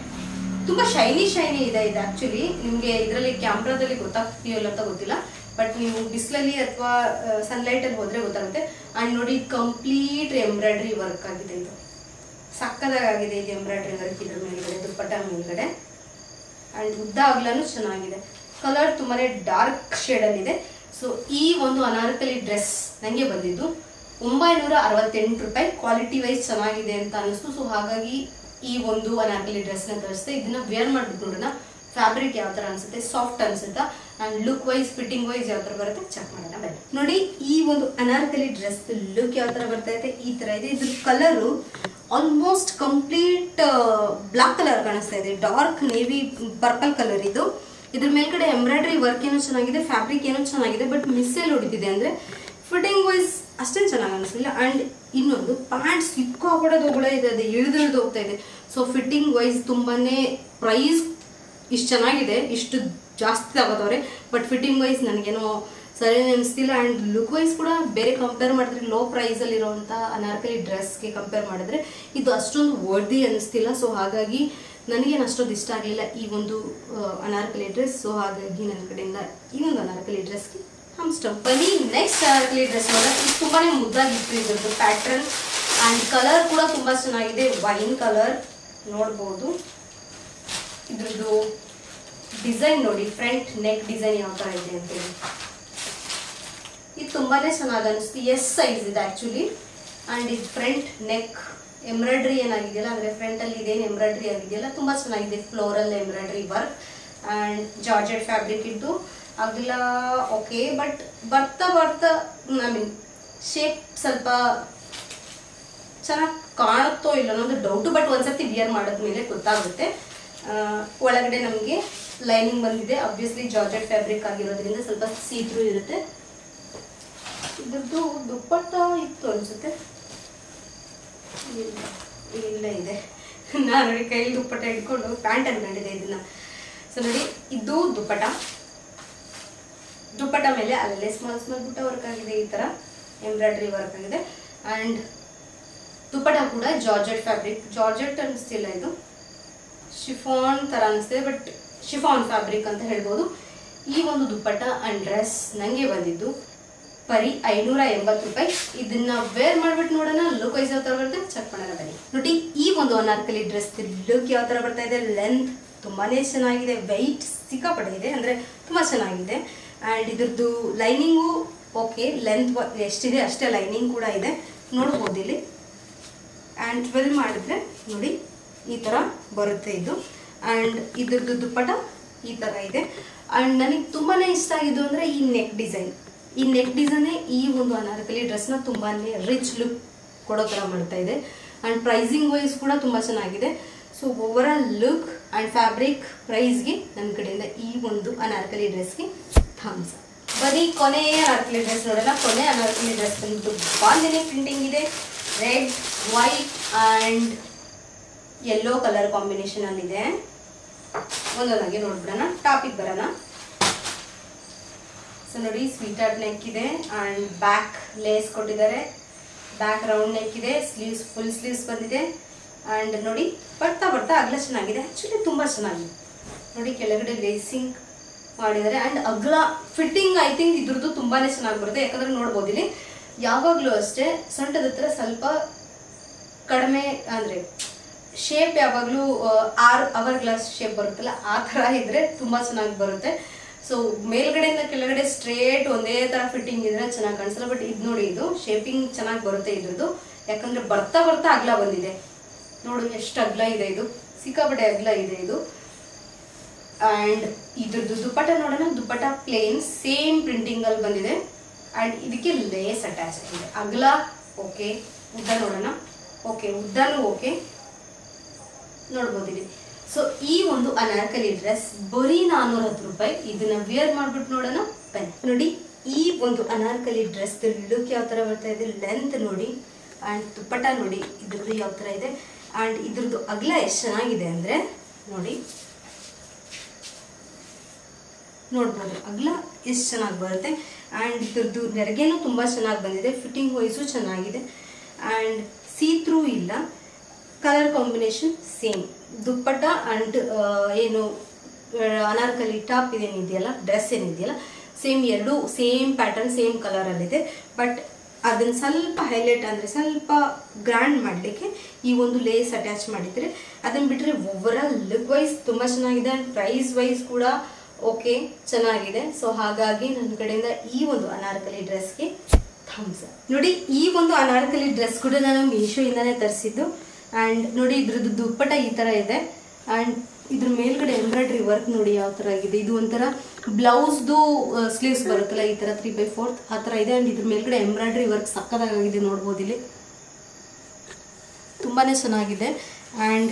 ತುಂಬಾ ಶೈನಿ ಇದೆ. ಇದು ಆಕ್ಚುಲಿ ನಿಮ್ಗೆ ಇದರಲ್ಲಿ ಕ್ಯಾಮ್ರಾದಲ್ಲಿ ಗೊತ್ತಾಗ್ತೀಯಲ್ಲ ಅಂತ ಗೊತ್ತಿಲ್ಲ, ಬಟ್ ನೀವು ಬಿಸಿಲಲ್ಲಿ ಅಥವಾ ಸನ್ಲೈಟ್ ಅಲ್ಲಿ ಹೋದ್ರೆ ಗೊತ್ತಾಗುತ್ತೆ. ಅಂಡ್ ನೋಡಿ ಕಂಪ್ಲೀಟ್ ಎಂಬ್ರಾಯ್ಡ್ರಿ ವರ್ಕ್ ಆಗಿದೆ. ಇದು ಸಕ್ಕದಾಗಿದೆ ಇದು ಎಂಬ್ರಾಯ್ಡ್ರಿ ವರ್ಕ್ ಇದ್ರ ಮೇಲ್ಗಡೆ, ದುಪ್ಪಟ ಮೇಲ್ಗಡೆ. ಅಂಡ್ ಉದ್ದ ಅಗಲನೂ ಚೆನ್ನಾಗಿದೆ. ಕಲರ್ ತುಂಬಾನೇ ಡಾರ್ಕ್ ಶೇಡ್ ಅಲ್ಲಿ ಇದೆ. ಸೊ ಈ ಒಂದು ಅನಾರ್ಕಲಿ ಡ್ರೆಸ್ ನಂಗೆ ಬಂದಿದ್ದು 968 ರೂಪಾಯಿ. ಕ್ವಾಲಿಟಿ ವೈಸ್ ಚೆನ್ನಾಗಿದೆ ಅಂತ ಅನಿಸ್ತು. ಸೊ ಹಾಗಾಗಿ ಈ ಒಂದು ಅನಾರ್ಕಲಿ ಡ್ರೆಸ್ ನ ತರಿಸಿದೆ. ಇದನ್ನ ವೇರ್ ಮಾಡ್ಬಿಟ್ಟು ನೋಡೋಣ ಫ್ಯಾಬ್ರಿಕ್ ಯಾವ ತರ ಅನ್ಸುತ್ತೆ, ಸಾಫ್ಟ್ ಅನ್ಸುತ್ತಾ, and look wise fitting wise ಯಾವ ತರ ಬರುತ್ತೆ ಚೆಕ್ ಮಾಡೋಣ ಬನ್ನಿ. ನೋಡಿ ಈ ಒಂದು ಅನಾರ್ಕಲಿ ಡ್ರೆಸ್ ಲುಕ್ ಯಾವ ತರ ಬರ್ತಾ ಇದೆ, ಈ ತರ ಇದೆ. ಇದ್ರ colour almost complete black colour ಕಾಣಿಸ್ತಾ ಇದೆ, ಡಾರ್ಕ್ ನೇವಿ ಪರ್ಪಲ್ ಕಲರ್ ಇದು. ಇದ್ರ ಮೇಲ್ಗಡೆ ಎಂಬ್ರಾಯ್ಡ್ರಿ ವರ್ಕ್ ಏನೋ ಚೆನ್ನಾಗಿದೆ, ಫ್ಯಾಬ್ರಿಕ್ ಏನೋ ಚೆನ್ನಾಗಿದೆ, ಬಟ್ ಮಿಸ್ಸಲ್ಲಿ ಹೊಡಿತಿದೆ. ಅಂದ್ರೆ ಫಿಟ್ಟಿಂಗ್ ವೈಸ್ ಅಷ್ಟೇನು ಚೆನ್ನಾಗಿ ಅನಿಸಲಿಲ್ಲ. ಅಂಡ್ ಇನ್ನೊಂದು ಪ್ಯಾಂಟ್ ಸಿಕ್ಕಾಪಡೋದು ಕೂಡ ಇದೆ, ಅದು ಇಳಿದು ಹೋಗ್ತಾ ಇದೆ. ಸೊ ಫಿಟ್ಟಿಂಗ್ ವೈಸ್ ತುಂಬಾನೇ ಪ್ರೈಸ್ ಇಷ್ಟು ಚೆನ್ನಾಗಿದೆ, ಇಷ್ಟು ಜಾಸ್ತಿ ತಗೋತವ್ರೆ, ಬಟ್ ಫಿಟ್ಟಿಂಗ್ ವೈಸ್ ನನಗೇನೋ ಸರಿ ಅನಿಸ್ತಿಲ್ಲ. ಅಂಡ್ ಲುಕ್ ವೈಸ್ ಕೂಡ ಬೇರೆ ಕಂಪೇರ್ ಮಾಡಿದ್ರೆ ಲೋ ಪ್ರೈಸ್ ಅಲ್ಲಿ ಇರುವಂತ ಅನಾರ್ಕಲಿ ಡ್ರೆಸ್ಗೆ ಕಂಪೇರ್ ಮಾಡಿದ್ರೆ ಇದು ಅಷ್ಟೊಂದು ವರ್ದಿ ಅನಿಸ್ತಿಲ್ಲ. ಸೊ ಹಾಗಾಗಿ ನನಗೇನು ಅಷ್ಟೊಂದು ಇಷ್ಟ ಆಗಲಿಲ್ಲ ಈ ಒಂದು ಅನಾರ್ಕಲಿ ಡ್ರೆಸ್. ಸೊ ಹಾಗಾಗಿ ನನ್ನ ಕಡೆಯಿಂದ ಈ ಒಂದು ಅನಾರ್ಕಲಿ ಡ್ರೆಸ್ಗೆ ಹಮ್ಸ್ಟಂಪ್. ಬನ್ನಿ ನೆಕ್ಸ್ಟ್ ಅನಾರ್ಕಲಿ ಡ್ರೆಸ್ ನೋಡ. ಇದು ತುಂಬಾನೇ ಮುದ್ದಾಗಿತ್ತು ಇದ್ರದ್ದು ಪ್ಯಾಟ್ರನ್ ಅಂಡ್ ಕಲರ್ ಕೂಡ ತುಂಬಾ ಚೆನ್ನಾಗಿದೆ, ವೈನ್ ಕಲರ್ ನೋಡ್ಬೋದು. ಇದ್ರದ್ದು ಡಿಸೈನ್ ನೋಡಿ, ಫ್ರಂಟ್ ನೆಕ್ ಡಿಸೈನ್ ಯಾವ ತರ ಇದೆ ಅಂತೇಳಿ. ಇದು ತುಂಬಾನೇ ಚೆನ್ನಾಗಿ ಅನಿಸ್ತು. ಎಸ್ ಸೈಜ್ ಇದೆ ಆಕ್ಚುಲಿ. ಅಂಡ್ ಇದು ಫ್ರಂಟ್ ನೆಕ್ ಎಂಬ್ರಾಯ್ಡ್ರಿ ಏನಾಗಿದೆಯಲ್ಲ, ಅಂದ್ರೆ ಫ್ರಂಟ್ ಅಲ್ಲಿ ಇದೇನು ಎಂಬ್ರಾಯ್ಡ್ರಿ ಆಗಿದೆಯಲ್ಲ ತುಂಬಾ ಚೆನ್ನಾಗಿದೆ. Floral embroidery work and georgette fabric ಇದ್ದು ಅಗಲ ಓಕೆ, ಬಟ್ ಬರ್ತಾ ಐ ಮೀನ್ ಶೇಪ್ ಸ್ವಲ್ಪ ಚೆನ್ನಾಗಿ ಕಾಣುತ್ತೋ ಇಲ್ಲ ಅನ್ನೋದು ಡೌಟು. ಬಟ್ ಒಂದ್ಸತಿ ವಿಯರ್ ಮಾಡಿದ್ಮೇಲೆ ಗೊತ್ತಾಗುತ್ತೆ. ಒಳಗಡೆ ನಮಗೆ ಲೈನಿಂಗ್ ಬಂದಿದೆ. ಅಬ್ವಿಯಸ್ಲಿ ಜಾರ್ಜೆಟ್ ಫ್ಯಾಬ್ರಿಕ್ ಆಗಿರೋದ್ರಿಂದ ಸ್ವಲ್ಪ ಸೀತ್ರೂ ಇರುತ್ತೆ. ಇದ್ರದ್ದು ದುಪ್ಪಟ್ಟ ಇತ್ತು ಅನ್ಸುತ್ತೆ, ಇಲ್ಲ ಇದೆ. ನಾನು ನೋಡಿ ಕೈಲಿ ದುಪ್ಪಟ್ಟ ಇಟ್ಕೊಂಡು ಪ್ಯಾಂಟ್ ಅನ್ಕೊಂಡಿದ್ದೆ ಇದನ್ನ. ಸೊ ನೋಡಿ ಇದು ದುಪ್ಪಟ್ಟ ದುಪ್ಪಟ್ಟ ಮೇಲೆ ಅಲ್ಲೇ ಸ್ಮಾಲ್ ಸ್ಮಾಲ್ ಬುಟ್ಟ ವರ್ಕ್ ಆಗಿದೆ, ಈ ತರ ಎಂಬ್ರಾಯ್ಡ್ರಿ ವರ್ಕ್ ಆಗಿದೆ. ಅಂಡ್ ದುಪ್ಪಟ್ಟ ಕೂಡ ಜಾರ್ಜೆಟ್ ಫ್ಯಾಬ್ರಿಕ್, ಜಾರ್ಜೆಟ್ ಅನಿಸ್ತಿಲ್ಲ, ಇದು ಶಿಫಾನ್ ತರ ಅನಿಸ್ತಿದೆ, ಬಟ್ ಶಿಫಾನ್ ಫ್ಯಾಬ್ರಿಕ್ ಅಂತ ಹೇಳ್ಬೋದು. ಈ ಒಂದು ದುಪ್ಪಟ್ಟ ಅಂಡ್ ಡ್ರೆಸ್ ನಂಗೆ ಬಂದಿದ್ದು ಬರೀ 580 ರೂಪಾಯಿ. ಇದನ್ನ ವೇರ್ ಮಾಡ್ಬಿಟ್ಟು ನೋಡೋಣ ಲುಕ್ ವೈಸ್ ಯಾವ ತರ ಬರುತ್ತೆ ಚೆಕ್ ಮಾಡೋಣ ಬನ್ನಿ. ನೋಡಿ ಈ ಒಂದು ಅನಾರ್ಕಲಿ ಡ್ರೆಸ್ ಲುಕ್ ಯಾವ ತರ ಬರ್ತಾ ಇದೆ. ಲೆಂತ್ ತುಂಬಾನೇ ಚೆನ್ನಾಗಿದೆ, ವೆಯ್ಟ್ ಸಿಕ್ಕಾಪಟ್ಟೆ ಇದೆ, ಅಂದ್ರೆ ತುಂಬಾ ಚೆನ್ನಾಗಿದೆ. ಅಂಡ್ ಇದ್ರದ್ದು ಲೈನಿಂಗು ಓಕೆ, ಲೆಂತ್ ಎಷ್ಟಿದೆ ಅಷ್ಟೇ ಲೈನಿಂಗ್ ಕೂಡ ಇದೆ, ನೋಡ್ಬೋದು ಇಲ್ಲಿ. ಅಂಡ್ ಟ್ವೆಲ್ ಮಾಡಿದ್ರೆ ನೋಡಿ ಈ ತರ ಬರುತ್ತೆ ಇದು. ಅಂಡ್ ಇದ್ರದ್ದು ದುಪ್ಪಟ್ಟ ಈ ತರ ಇದೆ. ಅಂಡ್ ನನಗೆ ತುಂಬಾನೇ ಇಷ್ಟ ಆಗಿದ್ದು ಅಂದ್ರೆ ಈ ನೆಕ್ ಡಿಸೈನ್. ಈ ನೆಕ್ ಡಿಸೈನ್ ಈ ಒಂದು ಅನಾರ್ಕಲಿ ಡ್ರೆಸ್ನ ತುಂಬಾನೇ ರಿಚ್ ಲುಕ್ ಕೊಡೋ ತರ ಮಾಡ್ತಾ ಇದೆ. ಅಂಡ್ ಪ್ರೈಸಿಂಗ್ ವೈಸ್ ಕೂಡ ತುಂಬಾ ಚೆನ್ನಾಗಿದೆ. So over all look and fabric ಪ್ರೈಸ್ಗೆ ನನ್ನ ಕಡೆಯಿಂದ ಈ ಒಂದು ಅನಾರ್ಕಲಿ ಡ್ರೆಸ್ಗೆ ಥಮ್ಸ್ ಅಪ್. ಬರೀ ಕೊನೆಯ ಅನಾರ್ಕಲಿ ಡ್ರೆಸ್ ನೋಡೋಣ. ಕೊನೆ ಅನಾರ್ಕಲಿ ಡ್ರೆಸ್ ಬಂದು ಬಾಂದಿನಿ ಪ್ರಿಂಟಿಂಗ್ ಇದೆ, red, white and yellow colour combination ಅಲ್ಲಿ ಇದೆ. ಒಂದೊಂದಾಗಿ ನೋಡ್ಬಿಡೋಣ. ಟಾಪಿಕ್ ಬರೋಣ. ಸೊ ನೋಡಿ ಸ್ವೀಟ್ ಆರ್ಟ್ ನೆಕ್ ಇದೆ ಅಂಡ್ ಬ್ಯಾಕ್ ಲೇಸ್ ಕೊಟ್ಟಿದ್ದಾರೆ, ಬ್ಯಾಕ್ ರೌಂಡ್ ನೆಕ್ ಇದೆ, ಸ್ಲೀವ್ಸ್ ಫುಲ್ ಸ್ಲೀವ್ಸ್ ಬಂದಿದೆ. ಅಂಡ್ ನೋಡಿ ಬರ್ತಾ ಬರ್ತಾ ಅಗಲ ಚೆನ್ನಾಗಿದೆ, ಆಕ್ಚುಲಿ ತುಂಬಾ ಚೆನ್ನಾಗಿದೆ. ನೋಡಿ ಕೆಳಗಡೆ ಲೇಸಿಂಗ್ ಮಾಡಿದ್ದಾರೆ ಅಂಡ್ ಅಗಲ ಫಿಟ್ಟಿಂಗ್ ಐ ಥಿಂಕ್ ಇದ್ರದ್ದು ತುಂಬಾನೇ ಚೆನ್ನಾಗಿ ಬರುತ್ತೆ. ಯಾಕಂದ್ರೆ ನೋಡ್ಬೋದು ಇಲ್ಲಿ ಯಾವಾಗ್ಲೂ ಅಷ್ಟೇ ಸೊಂಟದ ಹತ್ರ ಸ್ವಲ್ಪ ಕಡಿಮೆ, ಅಂದ್ರೆ ಶೇಪ್ ಯಾವಾಗ್ಲೂ ಅವರ್ ಗ್ಲಾಸ್ ಶೇಪ್ ಬರುತ್ತಲ್ಲ ಆ ತರ ಇದ್ರೆ ತುಂಬಾ ಚೆನ್ನಾಗಿ ಬರುತ್ತೆ. ಸೊ ಮೇಲ್ಗಡೆಯಿಂದ ಕೆಳಗಡೆ ಸ್ಟ್ರೇಟ್ ಒಂದೇ ತರ ಫಿಟ್ಟಿಂಗ್ ಇದ್ರೆ ಚೆನ್ನಾಗಿ ಕಾಣಿಸಲ್ಲ. ಬಟ್ ಇದು ನೋಡಿ, ಇದು ಶೇಪಿಂಗ್ ಚೆನ್ನಾಗಿ ಬರುತ್ತೆ ಇದ್ರದ್ದು. ಯಾಕಂದ್ರೆ ಬರ್ತಾ ಬರ್ತಾ ಅಗಲ ಬಂದಿದೆ, ನೋಡು ಎಷ್ಟು ಅಗಲ ಇದೆ, ಇದು ಸಿಕ್ಕಾಪಟ್ಟೆ ಅಗಲ ಇದೆ ಇದು. ಅಂಡ್ ಇದ್ರದ್ದು ದುಪ್ಪಟ್ಟ ನೋಡೋಣ. ದುಪ್ಪಟ್ಟ ಪ್ಲೇನ್ ಸೇಮ್ ಪ್ರಿಂಟಿಂಗ್ ಅಲ್ಲಿ ಬಂದಿದೆ ಅಂಡ್ ಇದಕ್ಕೆ ಲೇಸ್ ಅಟ್ಯಾಚ್ ಆಗಿದೆ. ಅಗಲ ಓಕೆ, ಉದ್ದ ನೋಡೋಣ. ಓಕೆ, ಉದ್ದನೂ ಓಕೆ, ನೋಡ್ಬೋದು ಇಲ್ಲಿ. ಸೊ ಈ ಒಂದು ಅನಾರ್ಕಲಿ ಡ್ರೆಸ್ ಬರೀ 410 ರೂಪಾಯಿ. ಇದನ್ನ ವೇರ್ ಮಾಡ್ಬಿಟ್ಟು ನೋಡೋಣ ಬನ್ನಿ. ನೋಡಿ ಈ ಒಂದು ಅನಾರ್ಕಲಿ ಡ್ರೆಸ್ ಲುಕ್ ಯಾವ ತರ ಬರ್ತಾ ಇದೆ, ಲೆಂತ್ ನೋಡಿ ಅಂಡ್ ದುಪ್ಪಟ್ಟ ನೋಡಿ ಇದ್ರದ್ದು ಯಾವ ತರ ಇದೆ. ಅಂಡ್ ಇದ್ರದ್ದು ಅಗಲ ಎಷ್ಟು ಚೆನ್ನಾಗಿದೆ ಅಂದ್ರೆ ನೋಡಿ, ನೋಡ್ಬೋದು ಅಗಲ ಎಷ್ಟು ಚೆನ್ನಾಗಿ ಬರುತ್ತೆ. ಅಂಡ್ ಇದ್ರದ್ದು ನೆರಿಗೆನೂ ತುಂಬಾ ಚೆನ್ನಾಗಿ ಬಂದಿದೆ, ಫಿಟ್ಟಿಂಗ್ ವೈಸು ಚೆನ್ನಾಗಿದೆ. ಅಂಡ್ ಸೀ ಥ್ರೂ ಇಲ್ಲ, colour combination same. Dupatta and ಏನು ಅನಾರ್ಕಲಿ ಟಾಪ್ ಇದೇನಿದೆಯಲ್ಲ, ಡ್ರೆಸ್ ಏನಿದೆಯಲ್ಲ, ಸೇಮ್ ಎರಡು ಸೇಮ್ ಪ್ಯಾಟರ್ನ್ ಸೇಮ್ ಕಲರ್ ಅಲ್ಲಿದೆ. ಬಟ್ ಅದನ್ನ ಸ್ವಲ್ಪ ಹೈಲೈಟ್ ಅಂದ್ರೆ ಸ್ವಲ್ಪ ಗ್ರ್ಯಾಂಡ್ ಮಾಡಲಿಕ್ಕೆ ಈ ಒಂದು ಲೇಸ್ ಅಟ್ಯಾಚ್ ಮಾಡಿದ್ರೆ, ಅದನ್ನ ಬಿಟ್ರೆ ಓವರ್ ಆಲ್ ಲುಕ್ ವೈಸ್ ತುಂಬಾ ಚೆನ್ನಾಗಿದೆ. ಅಂಡ್ ಪ್ರೈಸ್ ವೈಸ್ ಕೂಡ ಓಕೆ ಚೆನ್ನಾಗಿದೆ. ಸೊ ಹಾಗಾಗಿ ನನ್ನ ಕಡೆಯಿಂದ ಈ ಒಂದು ಅನಾರ್ಕಲಿ ಡ್ರೆಸ್ಗೆ ಥಮ್ಸ್ ಅಪ್. ನೋಡಿ ಈ ಒಂದು ಅನಾರ್ಕಲಿ ಡ್ರೆಸ್ ಕೂಡ ನಾನು ಮೀಶೋ ಇಂದಾನೆ ತರಿಸಿದ್ದು. ಅಂಡ್ ನೋಡಿ ಇದ್ರದ್ದು ದುಪ್ಪಟ್ಟ ಈ ತರ ಇದೆ ಅಂಡ್ ಇದ್ರ ಮೇಲ್ಗಡೆ ಎಂಬ್ರಾಯ್ಡ್ರಿ ವರ್ಕ್ ನೋಡಿ ಯಾವ ತರ ಆಗಿದೆ. ಇದು ಒಂಥರ ಬ್ಲೌಸ್ದು ಸ್ಲೀವ್ಸ್ ಬರುತ್ತಲ್ಲ ಈ ತರ 3/4 ಆ ತರ ಇದೆ. ಅಂಡ್ ಇದ್ರ ಮೇಲ್ಗಡೆ ಎಂಬ್ರಾಯ್ಡ್ರಿ ವರ್ಕ್ ಸಕ್ಕದಾಗಿದೆ, ನೋಡ್ಬೋದು ಇಲ್ಲಿ ತುಂಬಾನೇ ಚೆನ್ನಾಗಿದೆ. ಅಂಡ್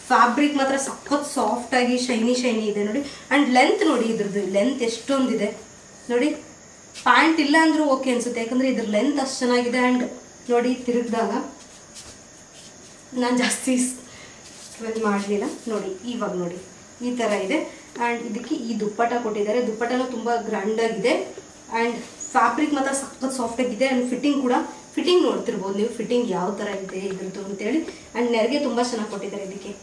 ಫ್ಯಾಬ್ರಿಕ್ ಮಾತ್ರ ಸಖತ್ ಸಾಫ್ಟ್ ಆಗಿ ಶೈನಿ ಇದೆ ನೋಡಿ. ಅಂಡ್ ಲೆಂತ್ ನೋಡಿ, ಇದ್ರದ್ದು ಲೆಂತ್ ಎಷ್ಟೊಂದಿದೆ ನೋಡಿ. ಪ್ಯಾಂಟ್ ಇಲ್ಲ ಅಂದ್ರೂ ಓಕೆ ಅನ್ಸುತ್ತೆ, ಯಾಕಂದ್ರೆ ಇದ್ರ ಲೆಂತ್ ಅಷ್ಟು ಚೆನ್ನಾಗಿದೆ. ಅಂಡ್ ನೋಡಿ ತಿರುಗಿದಾಗ ನಾನು ಜಾಸ್ತಿ ಮಾಡಲಿಲ್ಲ ನೋಡಿ, ಇವಾಗ ನೋಡಿ ಈ ತರ ಇದೆ. ಅಂಡ್ ಇದಕ್ಕೆ ಈ ದುಪ್ಪಟ್ಟ ಕೊಟ್ಟಿದ್ದಾರೆ, ದುಪ್ಪಟ್ಟನೂ ತುಂಬಾ ಗ್ರ್ಯಾಂಡ್ ಆಗಿದೆ. ಅಂಡ್ ಫ್ಯಾಬ್ರಿಕ್ ಮಾತ್ರ ಸಖತ್ ಸಾಫ್ಟ್ ಆಗಿದೆ. ಅಂಡ್ ಫಿಟ್ಟಿಂಗ್ ನೋಡ್ತಿರ್ಬೋದು ನೀವು, ಫಿಟ್ಟಿಂಗ್ ಯಾವ ತರ ಇದೆ ಇದ್ರದ್ದು ಅಂತೇಳಿ. ಅಂಡ್ ನೆರಿಗೆ ತುಂಬಾ ಚೆನ್ನಾಗಿ ಕೊಟ್ಟಿದ್ದಾರೆ, ಇದಕ್ಕೆ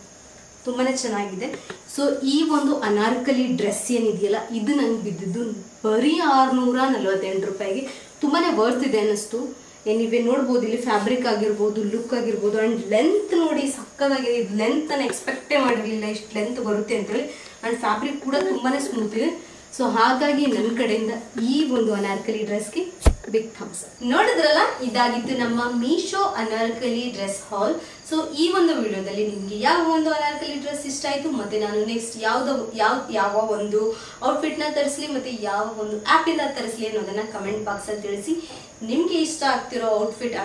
ತುಂಬಾನೇ ಚೆನ್ನಾಗಿದೆ. ಸೊ ಈ ಒಂದು ಅನಾರ್ಕಲಿ ಡ್ರೆಸ್ ಏನಿದೆಯಲ್ಲ, ಇದು ನಂಗೆ ಬಿದ್ದಿದ್ದು ಬರೀ 648 ರೂಪಾಯಿಗೆ. ತುಂಬಾನೇ ವರ್ತ್ ಇದೆ ಅನ್ನಿಸ್ತು. ಎನಿವೆ ನೋಡ್ಬೋದು ಇಲ್ಲಿ ಫ್ಯಾಬ್ರಿಕ್ ಆಗಿರ್ಬೋದು, ಲುಕ್ ಆಗಿರ್ಬೋದು. ಅಂಡ್ ಲೆಂತ್ ನೋಡಿ ಸಕ್ಕದಾಗಿದೆ. ಇದು ಲೆಂತ್ ನಾನು ಎಕ್ಸ್ಪೆಕ್ಟೇ ಮಾಡಿರಲಿಲ್ಲ ಇಷ್ಟು ಲೆಂತ್ ಬರುತ್ತೆ ಅಂತೇಳಿ. ಅಂಡ್ ಫ್ಯಾಬ್ರಿಕ್ ಕೂಡ ತುಂಬಾನೇ ಸ್ಮೂತ್ ಇದೆ. ಸೊ ಹಾಗಾಗಿ ನನ್ನ ಕಡೆಯಿಂದ ಈ ಒಂದು ಅನಾರ್ಕಲಿ ಡ್ರೆಸ್ಗೆ ಬಿಗ್ ಥಮ್ಸ್ ಅಪ್. ನೋಡಿದ್ರಲ್ಲ, ಇದಾಗಿತ್ತು ನಮ್ಮ ಮೀಶೋ ಅನಾರ್ಕಲಿ ಡ್ರೆಸ್ ಹಾಲ್. ಸೊ ಈ ಒಂದು ವಿಡಿಯೋದಲ್ಲಿ ನಿಮ್ಗೆ ಯಾವ ಒಂದು ಅನಾರ್ಕಲಿ ಡ್ರೆಸ್ ಇಷ್ಟ ಆಯ್ತು, ಮತ್ತೆ ನಾನು ನೆಕ್ಸ್ಟ್ ಯಾವ ಒಂದು ಔಟ್ಫಿಟ್ ನ ತರಿಸ್ಲಿ, ಮತ್ತೆ ಯಾವ ಒಂದು ಆಪ್ ಇಂದ ತರಿಸ್ಲಿ ಅನ್ನೋದನ್ನ ಕಮೆಂಟ್ ಬಾಕ್ಸ್ ಅಲ್ಲಿ ತಿಳಿಸಿ. ನಿಮ್ಗೆ ಇಷ್ಟ ಆಗ್ತಿರೋ ಔಟ್ಫಿಟ್,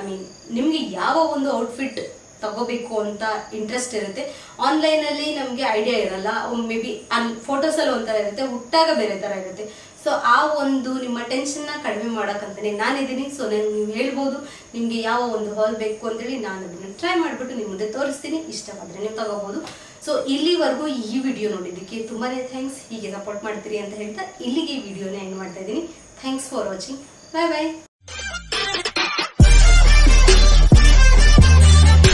ನಿಮ್ಗೆ ಯಾವ ಒಂದು ಔಟ್ಫಿಟ್ ತಗೋಬೇಕು ಅಂತ ಇಂಟ್ರೆಸ್ಟ್ ಇರುತ್ತೆ. ಆನ್ಲೈನ್ ಅಲ್ಲಿ ನಮ್ಗೆ ಐಡಿಯಾ ಇರಲ್ಲ, ಮೇ ಬಿ ಫೋಟೋಸ್ ಅಲ್ಲಿ ಒಂಥರ ಇರುತ್ತೆ, ಹುಟ್ಟಾಗ ಬೇರೆ ತರ ಇರುತ್ತೆ. ಸೊ ಆ ಒಂದು ನಿಮ್ಮ ಟೆನ್ಷನ್ ನ ಕಡಿಮೆ ಮಾಡಕ್ಕಂತಾನೆ ನಾನಿದ್ದೀನಿ. ಸೊ ನೀವು ಹೇಳ್ಬೋದು ನಿಮ್ಗೆ ಯಾವ ಒಂದು ಹಾಲ್ ಬೇಕು ಅಂತೇಳಿ, ನಾನು ಅದನ್ನ ಟ್ರೈ ಮಾಡ್ಬಿಟ್ಟು ನಿಮ್ಮ ಮುಂದೆ ತೋರಿಸ್ತೀನಿ. ಇಷ್ಟವಾದ್ರೆ ನೀವು ತಗೋಬಹುದು. ಸೊ ಇಲ್ಲಿವರೆಗೂ ಈ ವಿಡಿಯೋ ನೋಡಿದ್ದಕ್ಕೆ ತುಂಬಾನೇ ಥ್ಯಾಂಕ್ಸ್. ಹೀಗೆ ಸಪೋರ್ಟ್ ಮಾಡ್ತೀರಿ ಅಂತ ಹೇಳ್ತಾ ಇಲ್ಲಿಗೆ ಈ ವಿಡಿಯೋನ ಎಂಡ್ ಮಾಡ್ತಾ ಇದ್ದೀನಿ. Thanks for watching. Bye bye.